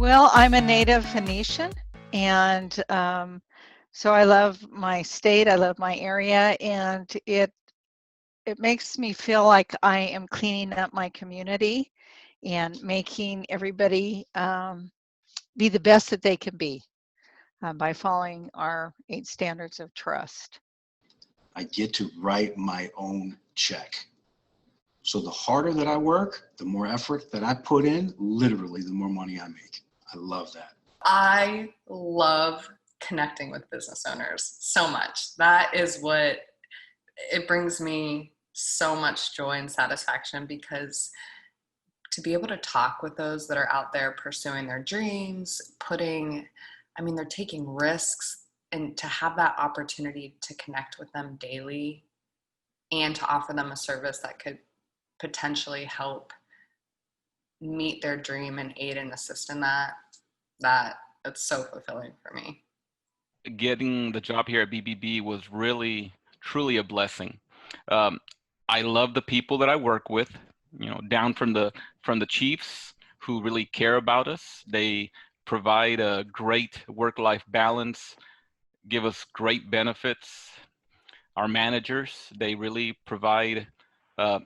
Well, I'm a native Phoenician, and so I love my state. I love my area, and it makes me feel like I am cleaning up my community and making everybody be the best that they can be by following our 8 standards of trust. I get to write my own check. So the harder that I work, the more effort that I put in, literally, the more money I make. I love that. I love connecting with business owners so much. That is what it brings me so much joy and satisfaction, because to be able to talk with those that are out there pursuing their dreams, they're taking risks, and to have that opportunity to connect with them daily and to offer them a service that could potentially help meet their dream and aid and assist in that's so fulfilling for me. Getting the job here at BBB was really, truly a blessing. Um, I love the people that I work with, down from the chiefs who really care about us. They provide a great work-life balance, give us great benefits. Our managers, they really provide uh,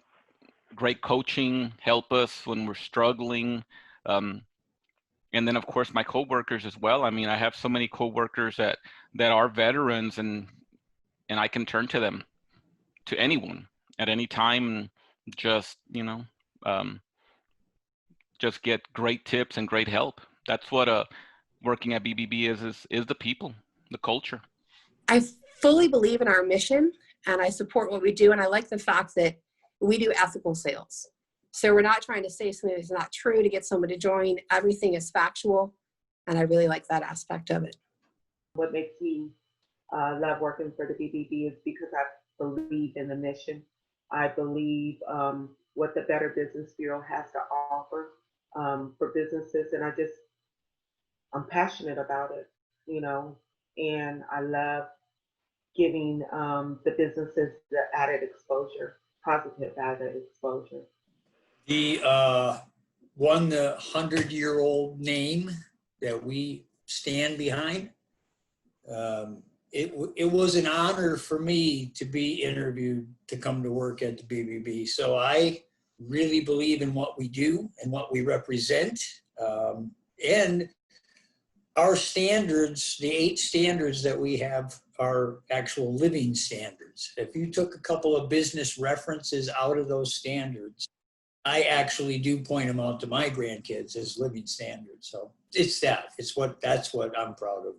great coaching, help us when we're struggling. Um, and then of course my coworkers as well. I mean, I have so many coworkers that are veterans, and I can turn to them, to anyone at any time, and just um, just get great tips and great help. That's what working at BBB is the people, the culture. I fully believe in our mission, and I support what we do, and I like the fact that we do ethical sales. So we're not trying to say something that's not true to get someone to join. Everything is factual, and I really like that aspect of it. What makes me love working for the BBB is because I believe in the mission. I believe what the Better Business Bureau has to offer for businesses, and I'm passionate about it, and I love giving the businesses the added exposure, positive added exposure. The 100-year-old name that we stand behind, it was an honor for me to be interviewed to come to work at the BBB. So I really believe in what we do and what we represent. And our standards, the 8 standards that we have, are actual living standards. If you took a couple of business references out of those standards, I actually do point them out to my grandkids as living standards. So that's what I'm proud of.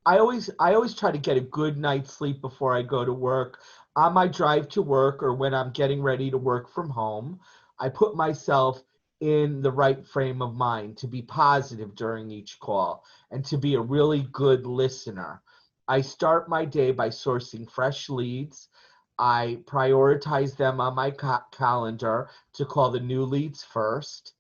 I always try to get a good night's sleep before I go to work. On my drive to work, or when I'm getting ready to work from home, I put myself in the right frame of mind to be positive during each call and to be a really good listener. I start my day by sourcing fresh leads. I prioritize them on my calendar to call the new leads first.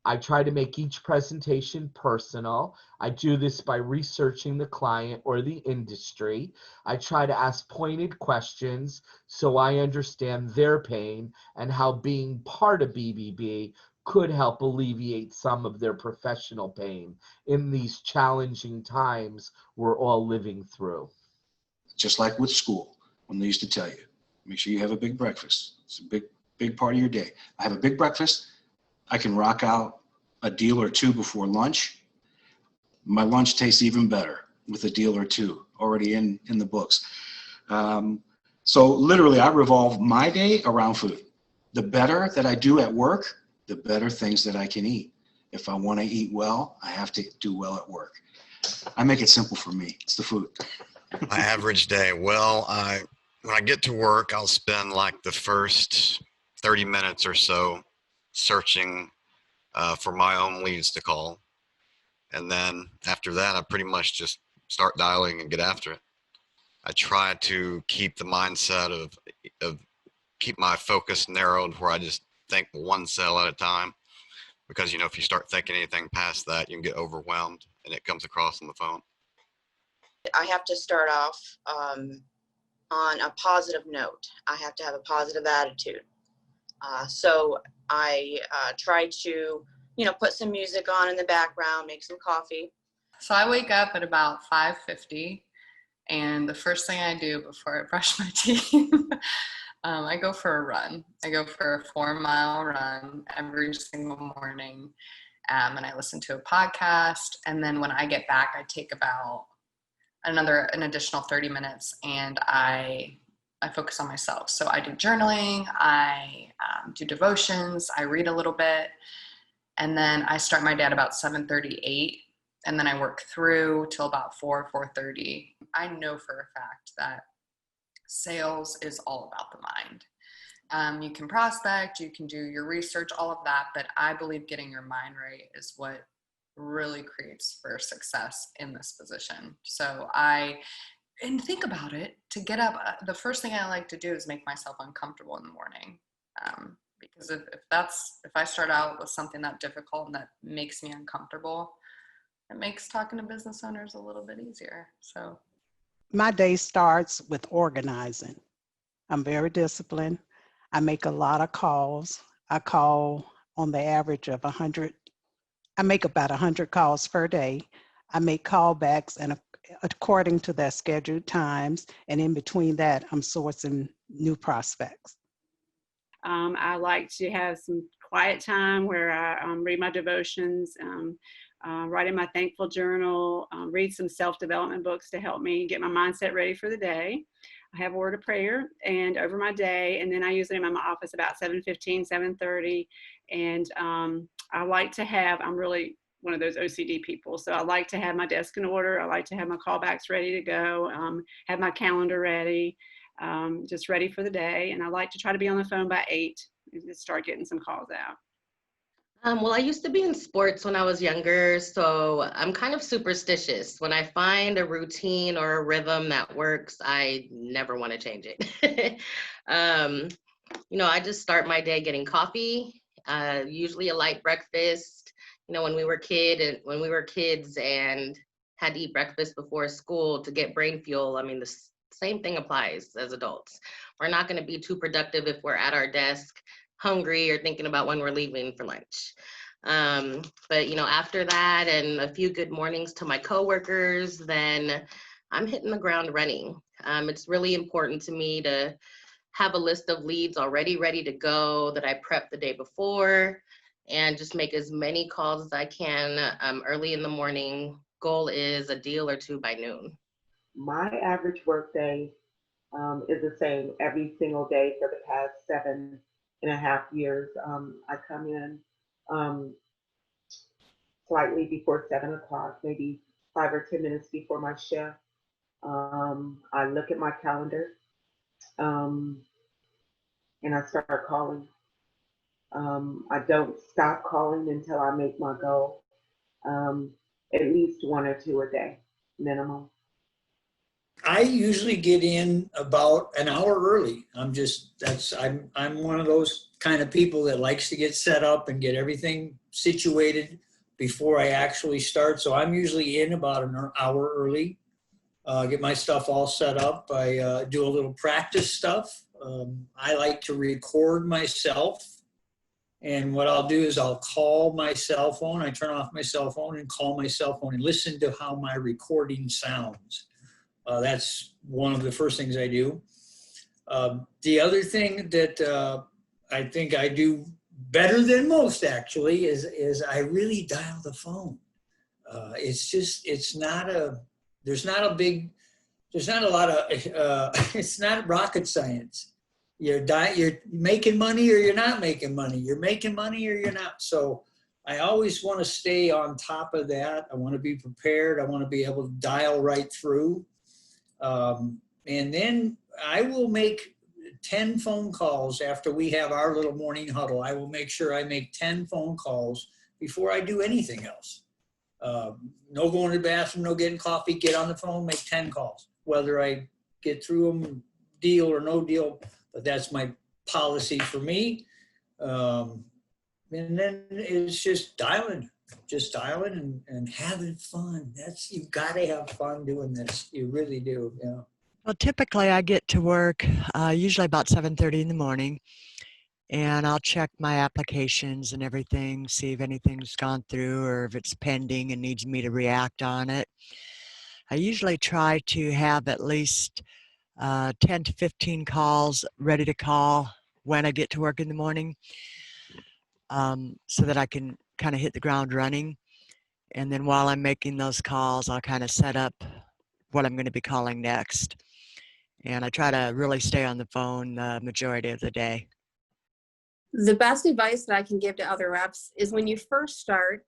I try to make each presentation personal. I do this by researching the client or the industry. I try to ask pointed questions so I understand their pain and how being part of BBB could help alleviate some of their professional pain in these challenging times we're all living through. Just like with school, when they used to tell you, make sure you have a big breakfast. It's a big part of your day. I have a big breakfast. I can rock out a deal or two before lunch. My lunch tastes even better with a deal or two already in the books. So literally, I revolve my day around food. The better that I do at work, the better things that I can eat. If I want to eat well, I have to do well at work. I make it simple for me. It's the food. My average day. Well, when I get to work, I'll spend like the first 30 minutes or so searching for my own leads to call. And then after that, I pretty much just start dialing and get after it. I try to keep the mindset of keep my focus narrowed where I just think one sale at a time. Because, if you start thinking anything past that, you can get overwhelmed, and it comes across on the phone. I have to start off on a positive note. I have to have a positive attitude. So I try to, put some music on in the background, make some coffee. So I wake up at about 5:50, and the first thing I do before I brush my teeth, I go for a run. I go for a 4-mile run every single morning, and I listen to a podcast. And then when I get back, I take about an additional 30 minutes, and I focus on myself. So I do journaling, I do devotions, I read a little bit, and then I start my day at about 7:38, and then I work through till about 4:30. I know for a fact that sales is all about the mind. You can prospect, you can do your research, all of that, but I believe getting your mind right is what really creates for success in this position. So and think about it, to get up, the first thing I like to do is make myself uncomfortable in the morning. Because if I start out with something that difficult and that makes me uncomfortable, it makes talking to business owners a little bit easier. So my day starts with organizing. I'm very disciplined. I make a lot of calls. I call on the average of 100. I make about 100 calls per day. I make callbacks and according to their scheduled times. And in between that, I'm sourcing new prospects. I like to have some quiet time where I read my devotions, write in my thankful journal, read some self-development books to help me get my mindset ready for the day. I have a word of prayer and over my day, and then I usually am in my office about 7:15, 7:30. And I like to I'm really one of those OCD people. So I like to have my desk in order. I like to have my callbacks ready to go, have my calendar ready, just ready for the day. And I like to try to be on the phone by 8 and just start getting some calls out. Well, I used to be in sports when I was younger, so I'm kind of superstitious. When I find a routine or a rhythm that works, I never want to change it. I just start my day getting coffee, usually a light breakfast. When we were kids and had to eat breakfast before school to get brain fuel, I mean, the same thing applies as adults. We're not going to be too productive if we're at our desk hungry or thinking about when we're leaving for lunch. But after that and a few good mornings to my coworkers, then I'm hitting the ground running. It's really important to me to have a list of leads already ready to go that I prep the day before, and just make as many calls as I can early in the morning. Goal is a deal or two by noon. My average work day is the same every single day for the past 7.5 years. I come in slightly before 7 o'clock, maybe 5 or 10 minutes before my shift. I look at my calendar and I start calling. I don't stop calling until I make my goal. At least 1 or 2 a day, minimum. I usually get in about an hour early. I'm one of those kind of people that likes to get set up and get everything situated before I actually start. So I'm usually in about an hour early, get my stuff all set up. I do a little practice stuff. I like to record myself. And what I'll do is I'll call my cell phone. I turn off my cell phone and call my cell phone and listen to how my recording sounds. That's one of the first things I do. The other thing that I think I do better than most it's not rocket science. You're making money or you're not making money. You're making money or you're not. So I always want to stay on top of that. I want to be prepared. I want to be able to dial right through. And then I will make 10 phone calls after we have our little morning huddle. I will make sure I make 10 phone calls before I do anything else. No going to the bathroom, no getting coffee, get on the phone, make 10 calls. Whether I get through them, deal or no deal, but that's my policy for me. And then it's just dialing and having fun. You've got to have fun doing this. You really do. Yeah. Well, typically I get to work usually about 7:30 in the morning. and I'll check my applications and everything, see if anything's gone through or if it's pending and needs me to react on it. I usually try to have at least 10 to 15 calls ready to call when I get to work in the morning, so that I can kind of hit the ground running. And then while I'm making those calls, I'll kind of set up what I'm going to be calling next. And I try to really stay on the phone the majority of the day. The best advice that I can give to other reps is when you first start,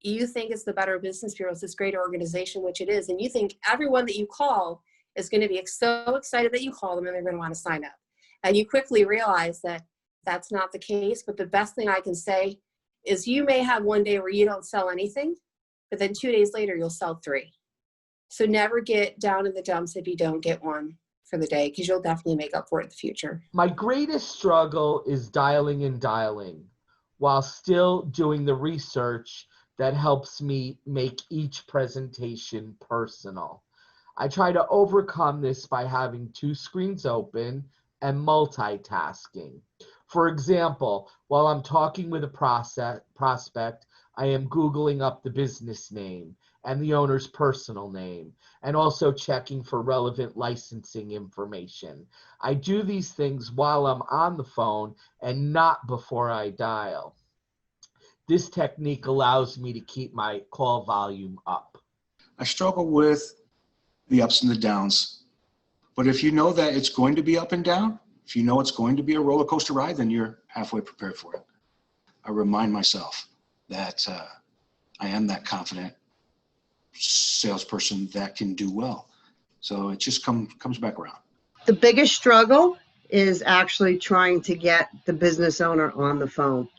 you think it's the Better Business Bureau, it's this great organization, which it is, and you think everyone that you call is going to be so excited that you call them and they're going to want to sign up. And you quickly realize that that's not the case. But the best thing I can say is you may have one day where you don't sell anything, but then 2 days later you'll sell 3. So never get down in the dumps if you don't get one for the day, because you'll definitely make up for it in the future. My greatest struggle is dialing and dialing while still doing the research that helps me make each presentation personal. I try to overcome this by having 2 screens open and multitasking. For example, while I'm talking with a prospect, I am Googling up the business name and the owner's personal name, and also checking for relevant licensing information. I do these things while I'm on the phone and not before I dial. This technique allows me to keep my call volume up. I struggle with the ups and the downs, but if you know that it's going to be up and down, if you know it's going to be a roller coaster ride, then you're halfway prepared for it. I remind myself that I am that confident salesperson that can do well. So it just comes back around. The biggest struggle is actually trying to get the business owner on the phone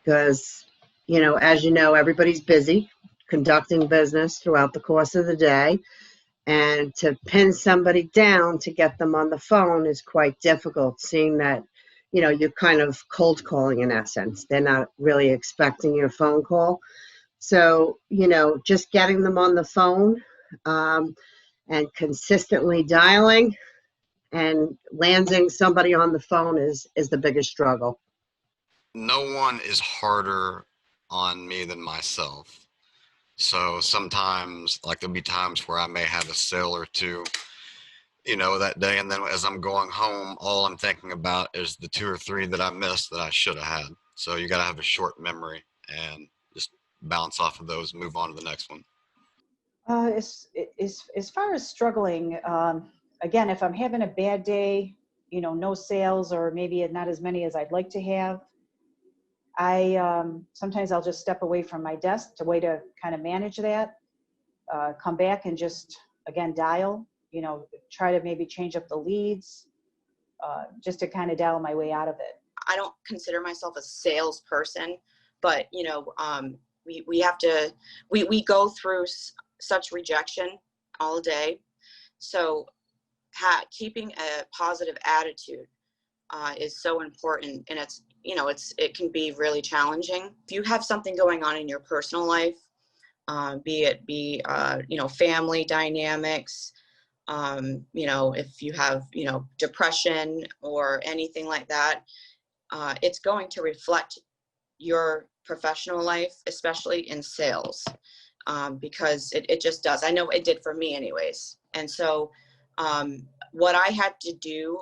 because, as you know, everybody's busy conducting business throughout the course of the day. And to pin somebody down to get them on the phone is quite difficult, seeing that, you're kind of cold calling in essence. They're not really expecting your phone call. So, just getting them on the phone and consistently dialing and landing somebody on the phone is the biggest struggle. No one is harder on me than myself. So sometimes, like, there'll be times where I may have a sale or two, that day. And then as I'm going home, all I'm thinking about is the 2 or 3 that I missed that I should have had. So you got to have a short memory and just bounce off of those, move on to the next one. As far as struggling, again, if I'm having a bad day, no sales or maybe not as many as I'd like to have, sometimes I'll just step away from my desk to way to kind of manage that, come back and just, again, dial, try to maybe change up the leads, just to kind of dial my way out of it. I don't consider myself a salesperson, but we have to, we go through such rejection all day. So keeping a positive attitude is so important, and it can be really challenging. If you have something going on in your personal life, be it family dynamics, if you have depression or anything like that, it's going to reflect your professional life, especially in sales, because it just does. I know it did for me anyways. And so what I had to do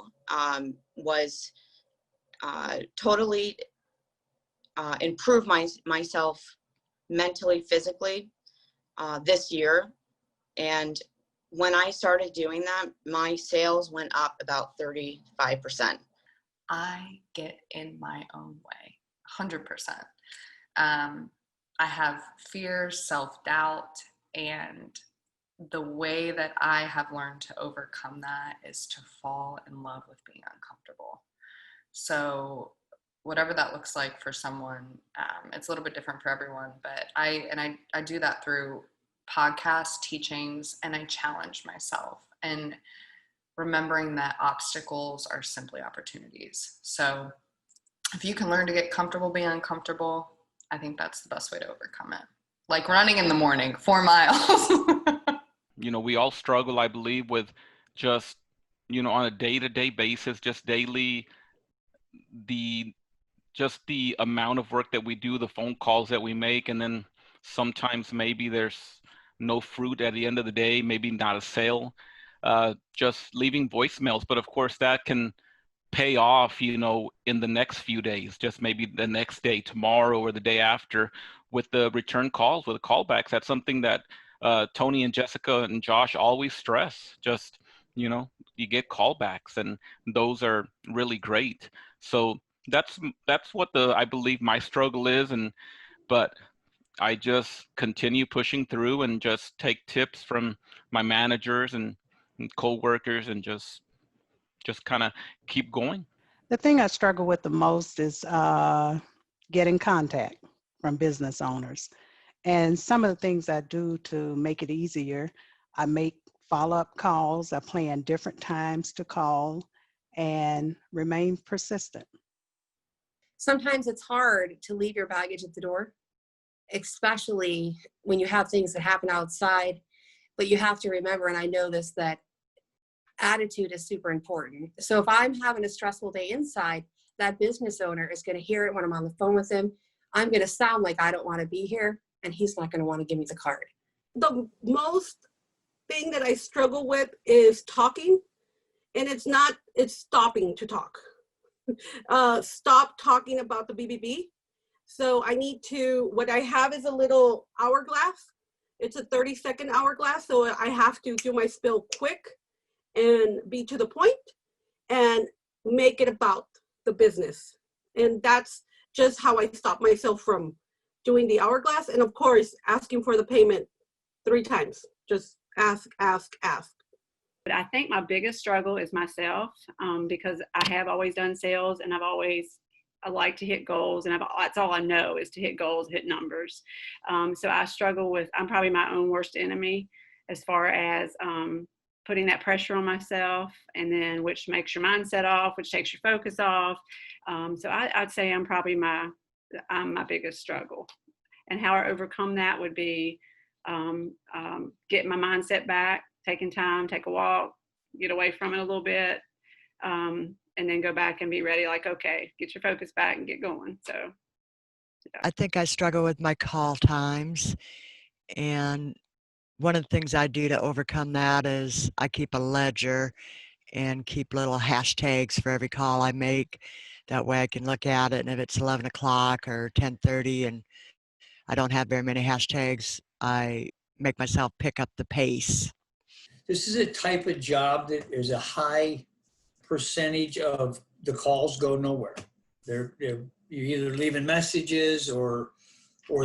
was totally improve myself mentally, physically this year. And when I started doing that, my sales went up about 35%. I get in my own way, 100%. I have fear, self-doubt, and the way that I have learned to overcome that is to fall in love with being uncomfortable. So whatever that looks like for someone, it's a little bit different for everyone, but I do that through podcasts, teachings, and I challenge myself and remembering that obstacles are simply opportunities. So if you can learn to get comfortable being uncomfortable, I think that's the best way to overcome it. Like running in the morning, 4 miles. We all struggle, I believe, with just, on a day-to-day basis, just daily just the amount of work that we do, the phone calls that we make, and then sometimes maybe there's no fruit at the end of the day, maybe not a sale, just leaving voicemails. But of course that can pay off, you know, in the next few days, just maybe the next day, tomorrow or the day after, with the return calls, with the callbacks. That's something that Tony and Jessica and Josh always stress. Just, you know, you get callbacks, and those are really great. So that's what I believe my struggle is. But I just continue pushing through and just take tips from my managers and co-workers, and just kind of keep going. The thing I struggle with the most is getting contact from business owners. And some of the things I do to make it easier, I make follow-up calls, I plan different times to call, and remain persistent. Sometimes it's hard to leave your baggage at the door, especially when you have things that happen outside. But you have to remember, and I know this, that attitude is super important. So if I'm having a stressful day inside, that business owner is going to hear it when I'm on the phone with him. I'm going to sound like I don't want to be here, and he's not going to want to give me the card. The most thing that I struggle with is talking, and it's stopping to talk. Stop talking about the BBB. So I need to, what I have is a little hourglass. It's a 30-second hourglass. So I have to do my spill quick and be to the point and make it about the business. And that's just how I stop myself from doing the hourglass. And of course, asking for the payment 3 times. Just ask, ask, ask. But I think my biggest struggle is myself, because I have always done sales, and I like to hit goals, and that's all I know is to hit goals, hit numbers. So I struggle with, I'm probably my own worst enemy as far as putting that pressure on myself, and then which makes your mindset off, which takes your focus off. So I'd say I'm probably my biggest struggle. And how I overcome that would be getting my mindset back, taking time, take a walk, get away from it a little bit, and then go back and be ready, like, okay, get your focus back and get going. So yeah. I think I struggle with my call times. And one of the things I do to overcome that is I keep a ledger and keep little hashtags for every call I make. That way I can look at it, and if it's 11 o'clock or 10:30 and I don't have very many hashtags, I make myself pick up the pace. This is a type of job that there's a high percentage of the calls go nowhere. You're either leaving messages or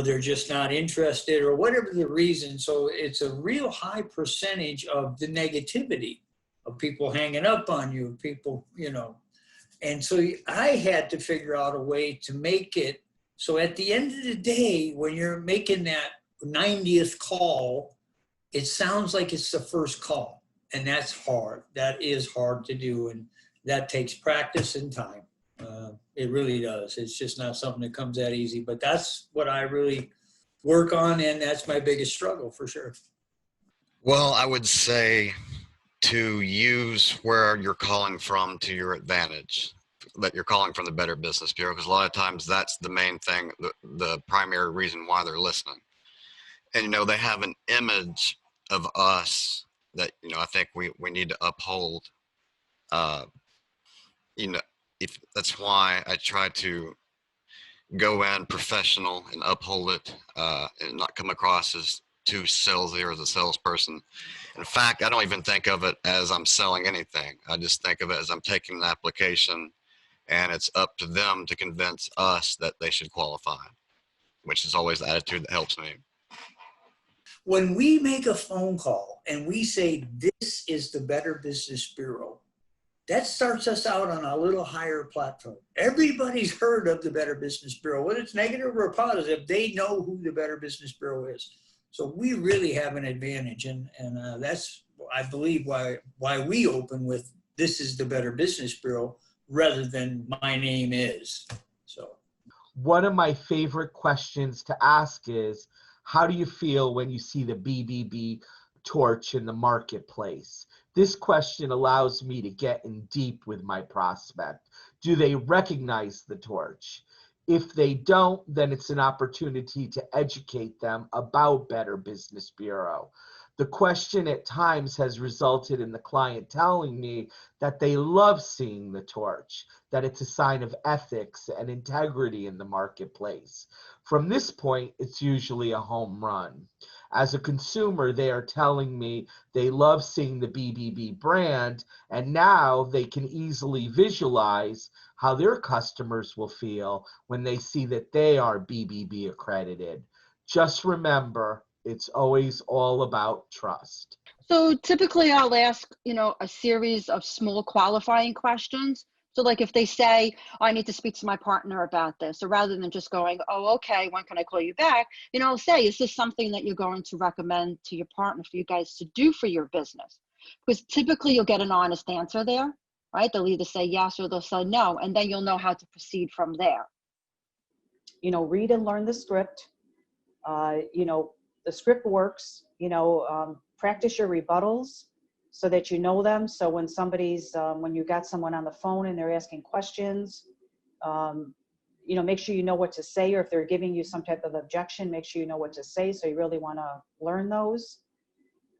they're just not interested or whatever the reason. So it's a real high percentage of the negativity of people hanging up on you, people, you know. And so I had to figure out a way to make it so at the end of the day, when you're making that 90th call, it sounds like it's the first call. And that's hard. That is hard to do. And that takes practice and time. It really does. It's just not something that comes that easy. But that's what I really work on. And that's my biggest struggle for sure. Well, I would say to use where you're calling from to your advantage, that you're calling from the Better Business Bureau, because a lot of times that's the main thing, the primary reason why they're listening. And, you know, they have an image of us that, you know, I think we need to uphold. You know, if that's why I try to go in professional and uphold it, and not come across as too salesy or as a salesperson. In fact, I don't even think of it as I'm selling anything. I just think of it as I'm taking an application, and it's up to them to convince us that they should qualify, which is always the attitude that helps me. When we make a phone call and we say, this is the Better Business Bureau, that starts us out on a little higher platform. Everybody's heard of the Better Business Bureau. Whether it's negative or positive, they know who the Better Business Bureau is. So we really have an advantage. And that's, I believe, why we open with, this is the Better Business Bureau, rather than my name is. So one of my favorite questions to ask is, how do you feel when you see the BBB torch in the marketplace? This question allows me to get in deep with my prospect. Do they recognize the torch? If they don't, then it's an opportunity to educate them about Better Business Bureau. The question at times has resulted in the client telling me that they love seeing the torch, that it's a sign of ethics and integrity in the marketplace. From this point, it's usually a home run. As a consumer, they are telling me they love seeing the BBB brand, and now they can easily visualize how their customers will feel when they see that they are BBB accredited. Just remember, it's always all about trust. So typically I'll ask, a series of small qualifying questions. So like if they say, oh, I need to speak to my partner about this, so rather than just going, oh, okay, when can I call you back? I'll say, is this something that you're going to recommend to your partner for you guys to do for your business? Because typically you'll get an honest answer there, right? They'll either say yes or they'll say no, and then you'll know how to proceed from there. Read and learn the script. The script works, practice your rebuttals so that you know them. So when when you got someone on the phone and they're asking questions, make sure you know what to say, or if they're giving you some type of objection, make sure you know what to say. So you really want to learn those.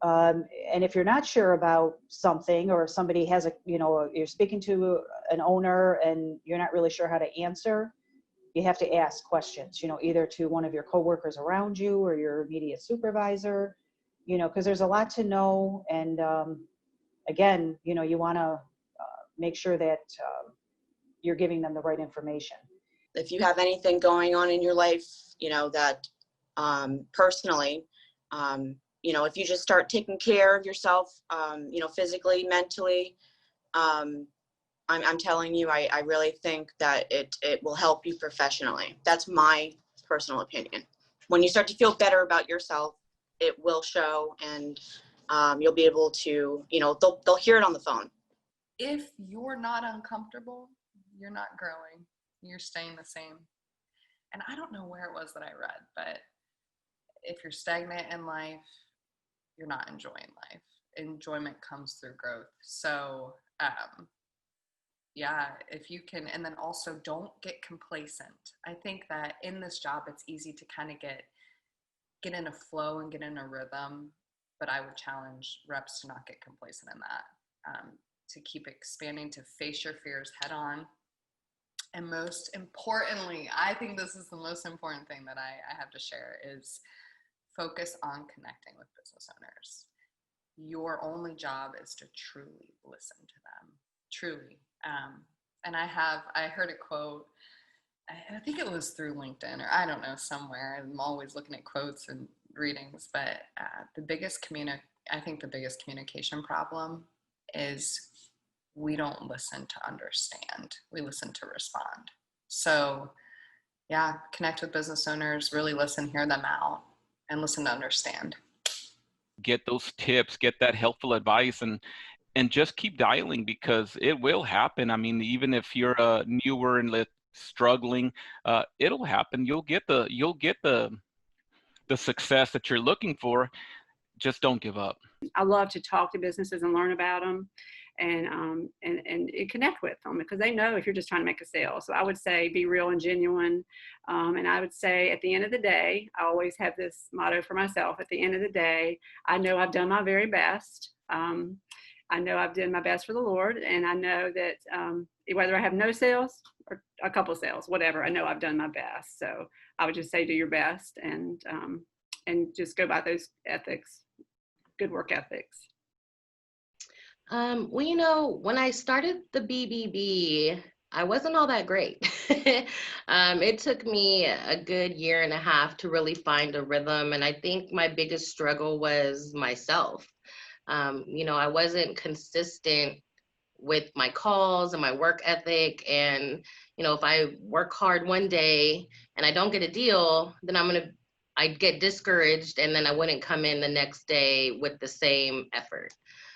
And if you're not sure about something, or somebody has you're speaking to an owner and you're not really sure how to answer, you have to ask questions, either to one of your coworkers around you or your immediate supervisor, because there's a lot to know. And again, you want to make sure that you're giving them the right information. If you have anything going on in your life, that personally, if you just start taking care of yourself, physically, mentally, I'm telling you, I really think that it will help you professionally. That's my personal opinion. When you start to feel better about yourself, it will show, and you'll be able to, they'll hear it on the phone. If you're not uncomfortable, you're not growing. You're staying the same. And I don't know where it was that I read, but if you're stagnant in life, you're not enjoying life. Enjoyment comes through growth. So, yeah, if you can, and then also don't get complacent. I think that in this job, it's easy to kind of get in a flow and get in a rhythm, but I would challenge reps to not get complacent in that, to keep expanding, to face your fears head on. And most importantly, I think this is the most important thing that I have to share, is focus on connecting with business owners. Your only job is to truly listen to them, truly. And I heard a quote, I think it was through LinkedIn, or I don't know, somewhere. I'm always looking at quotes and readings, but the biggest communication problem is we don't listen to understand. We listen to respond. So yeah, connect with business owners, really listen, hear them out, and listen to understand. Get those tips, get that helpful advice, and just keep dialing, because it will happen. I mean, even if you're newer and struggling, it'll happen. You'll get the success that you're looking for. Just don't give up. I love to talk to businesses and learn about them, and connect with them, because they know if you're just trying to make a sale. So I would say be real and genuine. And I would say at the end of the day, I always have this motto for myself. At the end of the day, I know I've done my very best. I know I've done my best for the Lord, and I know that whether I have no sales or a couple of sales, whatever, I know I've done my best. So I would just say do your best, and just go by those ethics, good work ethics. Well, when I started the BBB, I wasn't all that great. It took me a good year and a half to really find a rhythm, and I think my biggest struggle was myself. I wasn't consistent with my calls and my work ethic. And, if I work hard one day and I don't get a deal, then I'd get discouraged, and then I wouldn't come in the next day with the same effort.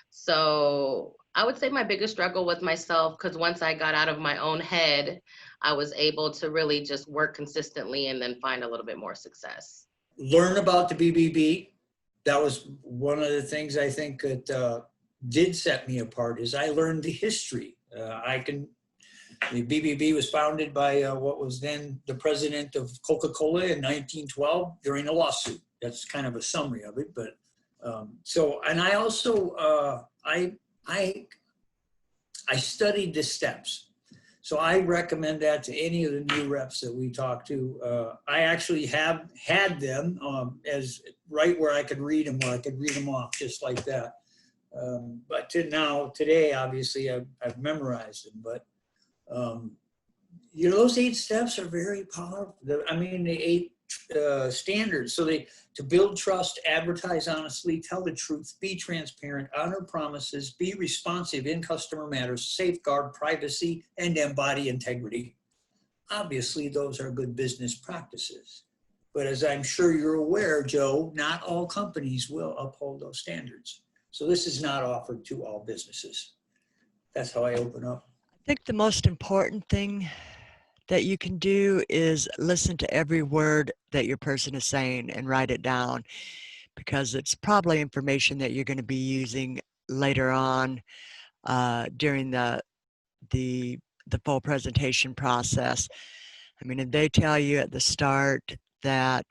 So I would say my biggest struggle was myself, because once I got out of my own head, I was able to really just work consistently and then find a little bit more success. Learn about the BBB. That was one of the things I think that did set me apart is I learned the history. The BBB was founded by what was then the president of Coca-Cola in 1912 during a lawsuit. That's kind of a summary of it. But and I also, I studied the steps. So I recommend that to any of the new reps that we talk to. I actually have had them as right where I could read them, where I could read them off just like that. But today, obviously, I've memorized them. But those 8 steps are very powerful. The 8 standards. So to build trust, advertise honestly, tell the truth, be transparent, honor promises, be responsive in customer matters, safeguard privacy, and embody integrity. Obviously, those are good business practices. But as I'm sure you're aware, Joe, not all companies will uphold those standards. So this is not offered to all businesses. That's how I open up. I think the most important thing that you can do is listen to every word that your person is saying and write it down, because it's probably information that you're going to be using later on during the full presentation process. I mean, if they tell you at the start that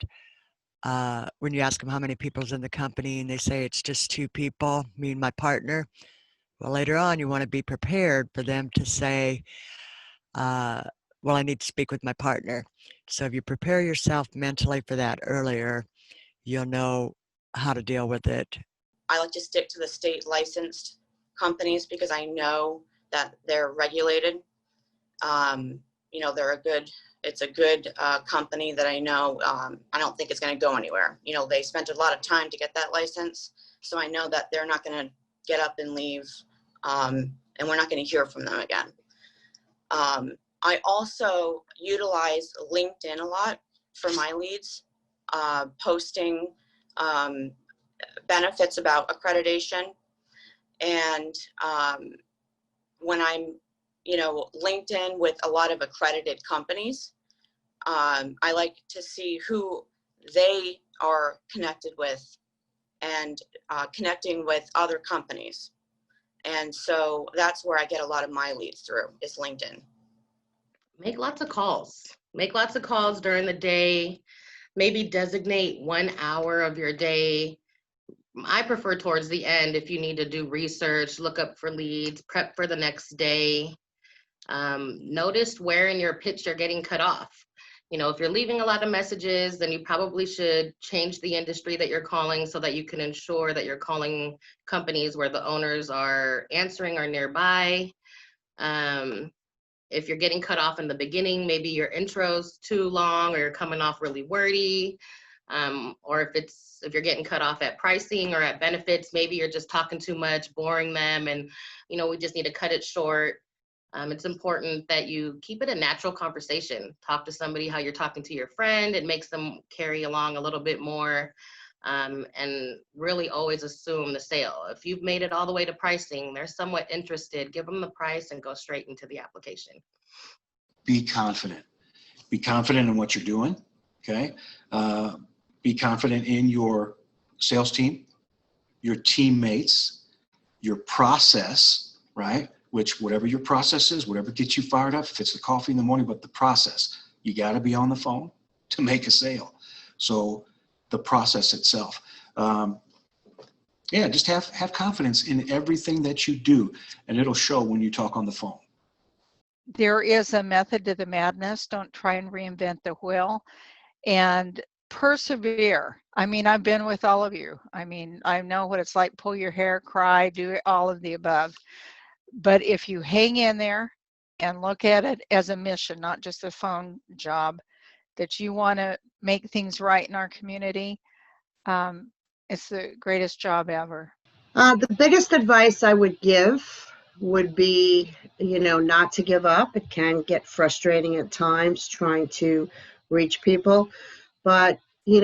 when you ask them how many people's in the company and they say it's just 2 people, me and my partner, well, later on you want to be prepared for them to say, well, I need to speak with my partner. So if you prepare yourself mentally for that earlier, you'll know how to deal with it. I like to stick to the state licensed companies because I know that they're regulated. It's a good company that I know. I don't think it's going to go anywhere. They spent a lot of time to get that license. So I know that they're not going to get up and leave, and we're not going to hear from them again. I also utilize LinkedIn a lot for my leads, posting benefits about accreditation. And when I'm, LinkedIn with a lot of accredited companies, I like to see who they are connected with and connecting with other companies. And so that's where I get a lot of my leads through, is LinkedIn. Make lots of calls. Make lots of calls during the day. Maybe designate 1 hour of your day. I prefer towards the end if you need to do research, look up for leads, prep for the next day. Notice where in your pitch you're getting cut off. If you're leaving a lot of messages, then you probably should change the industry that you're calling so that you can ensure that you're calling companies where the owners are answering or nearby. If you're getting cut off in the beginning, maybe your intro's too long or you're coming off really wordy. Or if you're getting cut off at pricing or at benefits, maybe you're just talking too much, boring them, and we just need to cut it short. It's important that you keep it a natural conversation. Talk to somebody how you're talking to your friend. It makes them carry along a little bit more, and really always assume the sale. If you've made it all the way to pricing, they're somewhat interested, give them the price and go straight into the application. Be confident. Be confident in what you're doing, okay? Be confident in your sales team, your teammates, your process, right? Which whatever your process is, whatever gets you fired up, if it's the coffee in the morning, but the process, you got to be on the phone to make a sale. So the process itself. Just have confidence in everything that you do, and it'll show when you talk on the phone. There is a method to the madness. Don't try and reinvent the wheel, and persevere. I mean, I've been with all of you. I mean, I know what it's like. Pull your hair, cry, do all of the above. But if you hang in there and look at it as a mission, not just a phone job, that you want to make things right in our community, it's the greatest job ever. The biggest advice I would give would be, not to give up. It can get frustrating at times trying to reach people, but you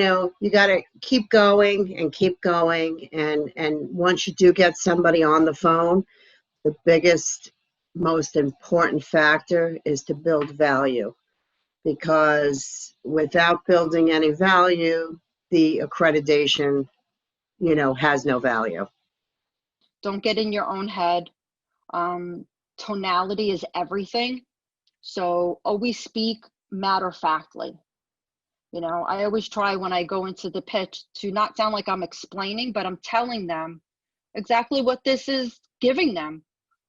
got to keep going and keep going. And once you do get somebody on the phone, the biggest, most important factor is to build value, because without building any value, the accreditation, has no value. Don't get in your own head. Tonality is everything. So always speak matter-of-factly. You know, I always try when I go into the pitch to not sound like I'm explaining, but I'm telling them exactly what this is giving them,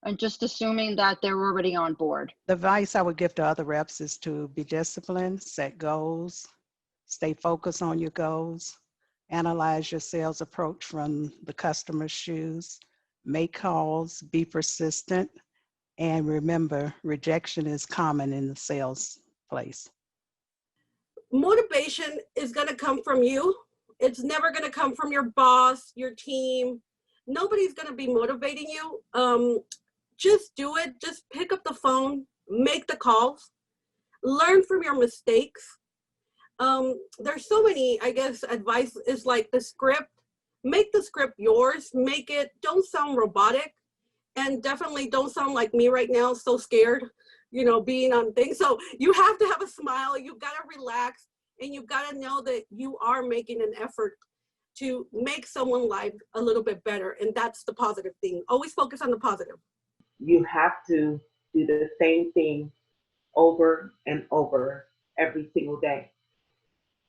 and just assuming that they're already on board. The advice I would give to other reps is to be disciplined, set goals, stay focused on your goals, analyze your sales approach from the customer's shoes, make calls, be persistent, and remember, rejection is common in the sales place. Motivation is going to come from you. It's never going to come from your boss, your team. Nobody's going to be motivating you. Just do it. Just pick up the phone, make the calls, learn from your mistakes. There's so many, I guess, advice is like the script. Make the script yours. Make it, don't sound robotic, and definitely don't sound like me right now, so scared, you know, being on things. So you have to have a smile. You got to relax, and you got to know that you are making an effort to make someone's life a little bit better. And that's the positive thing. Always focus on the positive. You have to do the same thing over and over every single day,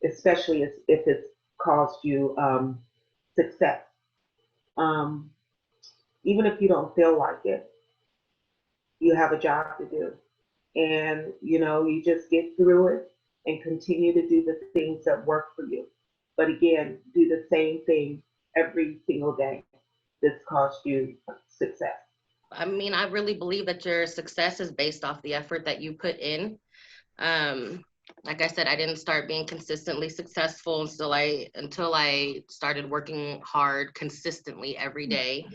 especially if it's caused you success. Even if you don't feel like it, you have a job to do. And, you know, you just get through it and continue to do the things that work for you. But again, do the same thing every single day that's caused you success. I mean, I really believe that your success is based off the effort that you put in. Like I said, I didn't start being consistently successful until I started working hard consistently every day.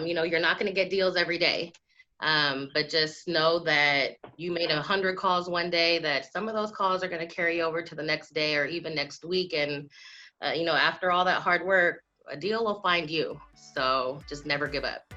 You know, you're not going to get deals every day, but just know that you made 100 calls one day, that some of those calls are going to carry over to the next day or even next week. And, you know, after all that hard work, a deal will find you. So just never give up.